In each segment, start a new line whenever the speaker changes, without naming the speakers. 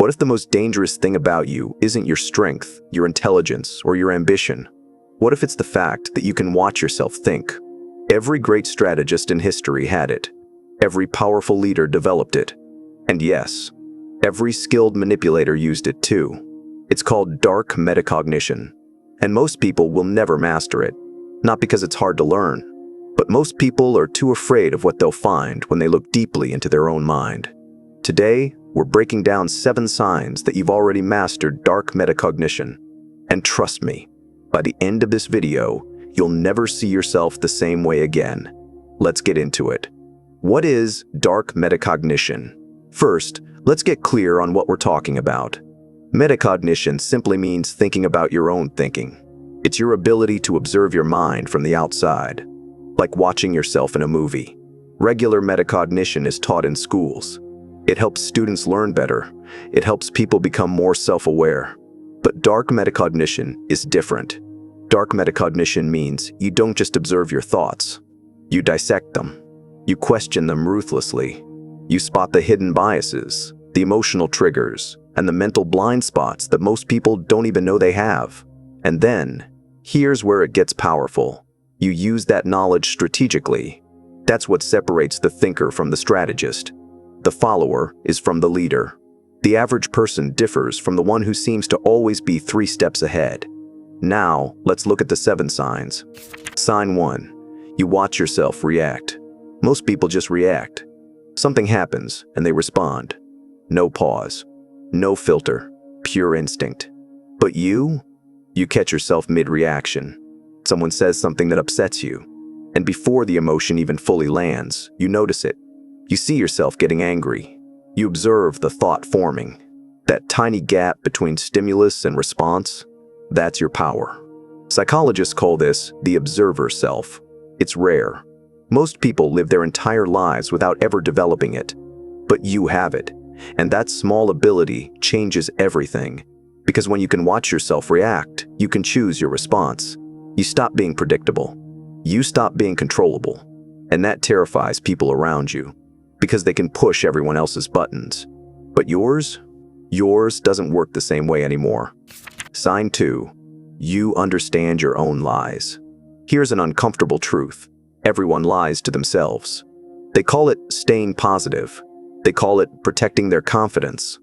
What if the most dangerous thing about you isn't your strength, your intelligence, or your ambition? What if it's the fact that you can watch yourself think? Every great strategist in history had it. Every powerful leader developed it. And yes, every skilled manipulator used it too. It's called dark metacognition. And most people will never master it. Not because it's hard to learn, but most people are too afraid of what they'll find when they look deeply into their own mind. Today, we're breaking down 7 signs that you've already mastered dark metacognition. And trust me, by the end of this video, you'll never see yourself the same way again. Let's get into it. What is dark metacognition? First, let's get clear on what we're talking about. Metacognition simply means thinking about your own thinking. It's your ability to observe your mind from the outside, like watching yourself in a movie. Regular metacognition is taught in schools. It helps students learn better. It helps people become more self-aware. But dark metacognition is different. Dark metacognition means you don't just observe your thoughts. You dissect them. You question them ruthlessly. You spot the hidden biases, the emotional triggers, and the mental blind spots that most people don't even know they have. And then, here's where it gets powerful. You use that knowledge strategically. That's what separates the thinker from the strategist. The follower is from the leader. The average person differs from the one who seems to always be 3 steps ahead. Now, let's look at the 7 signs. Sign 1. You watch yourself react. Most people just react. Something happens, and they respond. No pause. No filter. Pure instinct. But you catch yourself mid-reaction. Someone says something that upsets you. And before the emotion even fully lands, you notice it. You see yourself getting angry. You observe the thought forming. That tiny gap between stimulus and response, that's your power. Psychologists call this the observer self. It's rare. Most people live their entire lives without ever developing it. But you have it. And that small ability changes everything. Because when you can watch yourself react, you can choose your response. You stop being predictable. You stop being controllable. And that terrifies people around you. Because they can push everyone else's buttons. But yours doesn't work the same way anymore. Sign 2. You understand your own lies. Here's an uncomfortable truth. Everyone lies to themselves. They call it staying positive. They call it protecting their confidence.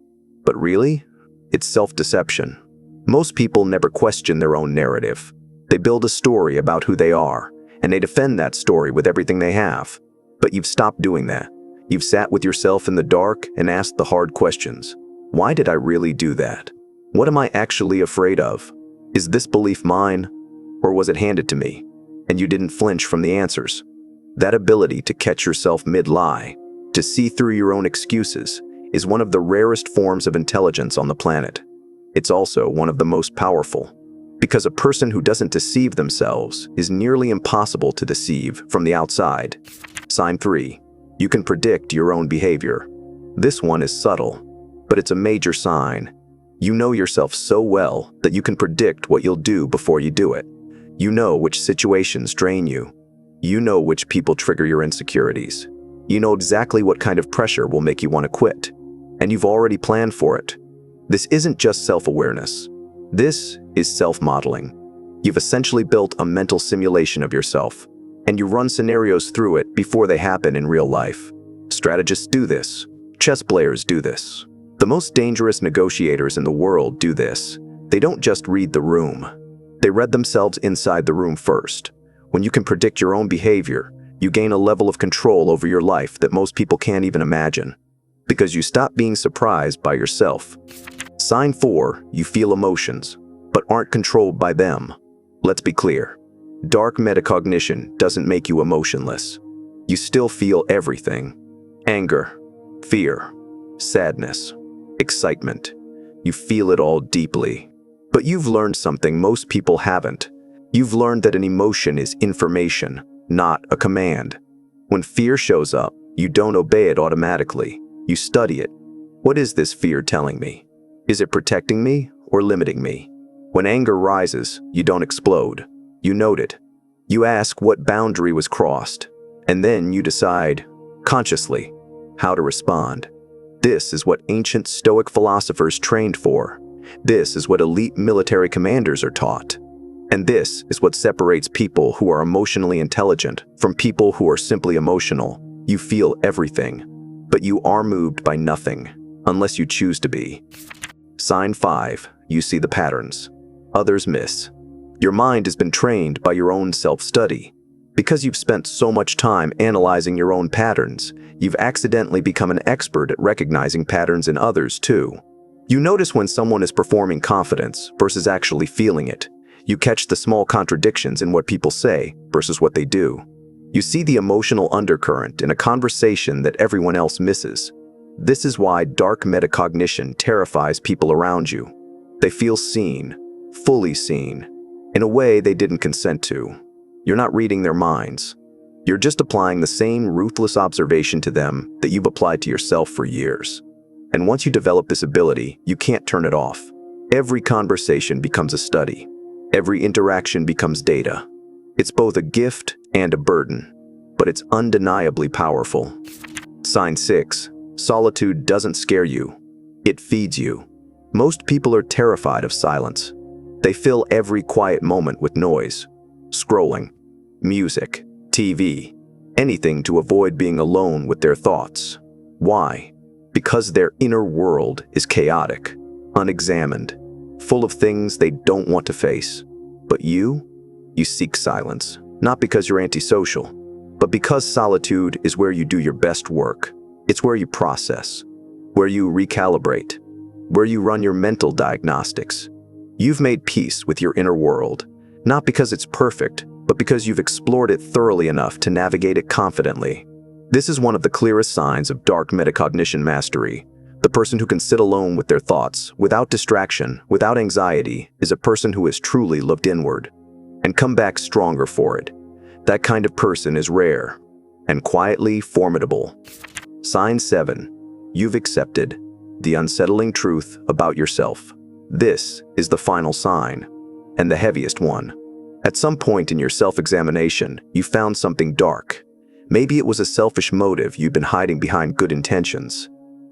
But really, it's self-deception. Most people never question their own narrative. They build a story about who they are, and they defend that story with everything they have. But you've stopped doing that. You've sat with yourself in the dark and asked the hard questions. Why did I really do that? What am I actually afraid of? Is this belief mine? Or was it handed to me? And you didn't flinch from the answers. That ability to catch yourself mid-lie, to see through your own excuses, is one of the rarest forms of intelligence on the planet. It's also one of the most powerful. Because a person who doesn't deceive themselves is nearly impossible to deceive from the outside. Sign 3. You can predict your own behavior. This one is subtle, but it's a major sign. You know yourself so well that you can predict what you'll do before you do it. You know which situations drain you. You know which people trigger your insecurities. You know exactly what kind of pressure will make you want to quit. And you've already planned for it. This isn't just self-awareness. This is self-modeling. You've essentially built a mental simulation of yourself, and you run scenarios through it before they happen in real life. Strategists do this. Chess players do this. The most dangerous negotiators in the world do this. They don't just read the room. They read themselves inside the room first. When you can predict your own behavior, you gain a level of control over your life that most people can't even imagine. Because you stop being surprised by yourself. Sign 4. You feel emotions, but aren't controlled by them. Let's be clear. Dark metacognition doesn't make you emotionless. You still feel everything. Anger, fear, sadness, excitement. You feel it all deeply. But you've learned something most people haven't. You've learned that an emotion is information, not a command. When fear shows up, you don't obey it automatically. You study it. What is this fear telling me? Is it protecting me or limiting me? When anger rises, you don't explode. You note it. You ask what boundary was crossed, and then you decide, consciously, how to respond. This is what ancient Stoic philosophers trained for. This is what elite military commanders are taught. And this is what separates people who are emotionally intelligent from people who are simply emotional. You feel everything, but you are moved by nothing, unless you choose to be. Sign 5. You see the patterns others miss. Your mind has been trained by your own self-study. Because you've spent so much time analyzing your own patterns, you've accidentally become an expert at recognizing patterns in others too. You notice when someone is performing confidence versus actually feeling it. You catch the small contradictions in what people say versus what they do. You see the emotional undercurrent in a conversation that everyone else misses. This is why dark metacognition terrifies people around you. They feel seen, fully seen, in a way they didn't consent to. You're not reading their minds. You're just applying the same ruthless observation to them that you've applied to yourself for years. And once you develop this ability, you can't turn it off. Every conversation becomes a study. Every interaction becomes data. It's both a gift and a burden, but it's undeniably powerful. Sign 6. Solitude doesn't scare you. It feeds you. Most people are terrified of silence. They fill every quiet moment with noise, scrolling, music, TV, anything to avoid being alone with their thoughts. Why? Because their inner world is chaotic, unexamined, full of things they don't want to face. But you seek silence, not because you're antisocial, but because solitude is where you do your best work. It's where you process, where you recalibrate, where you run your mental diagnostics. You've made peace with your inner world, not because it's perfect, but because you've explored it thoroughly enough to navigate it confidently. This is one of the clearest signs of dark metacognition mastery. The person who can sit alone with their thoughts, without distraction, without anxiety, is a person who has truly looked inward and come back stronger for it. That kind of person is rare and quietly formidable. Sign 7. You've accepted the unsettling truth about yourself. This is the final sign, and the heaviest one. At some point in your self-examination, you found something dark. Maybe it was a selfish motive you'd been hiding behind good intentions.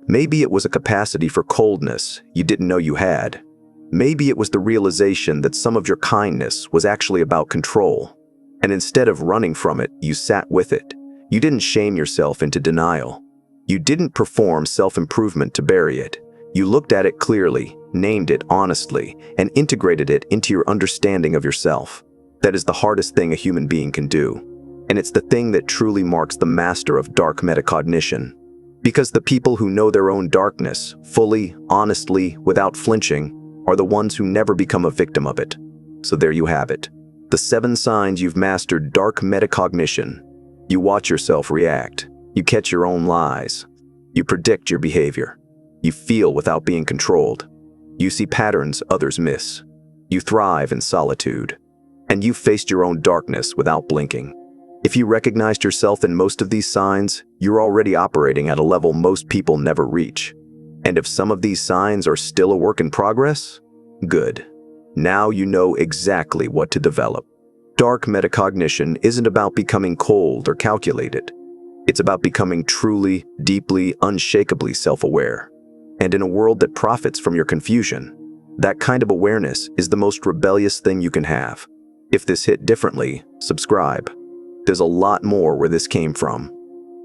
Maybe it was a capacity for coldness you didn't know you had. Maybe it was the realization that some of your kindness was actually about control. And instead of running from it, you sat with it. You didn't shame yourself into denial. You didn't perform self-improvement to bury it. You looked at it clearly, named it honestly, and integrated it into your understanding of yourself. That is the hardest thing a human being can do. And it's the thing that truly marks the master of dark metacognition. Because the people who know their own darkness, fully, honestly, without flinching, are the ones who never become a victim of it. So there you have it. The 7 signs you've mastered dark metacognition. You watch yourself react. You catch your own lies. You predict your behavior. You feel without being controlled. You see patterns others miss. You thrive in solitude. And you've faced your own darkness without blinking. If you recognized yourself in most of these signs, you're already operating at a level most people never reach. And if some of these signs are still a work in progress, good. Now you know exactly what to develop. Dark metacognition isn't about becoming cold or calculated. It's about becoming truly, deeply, unshakably self-aware. And in a world that profits from your confusion, that kind of awareness is the most rebellious thing you can have. If this hit differently, subscribe. There's a lot more where this came from.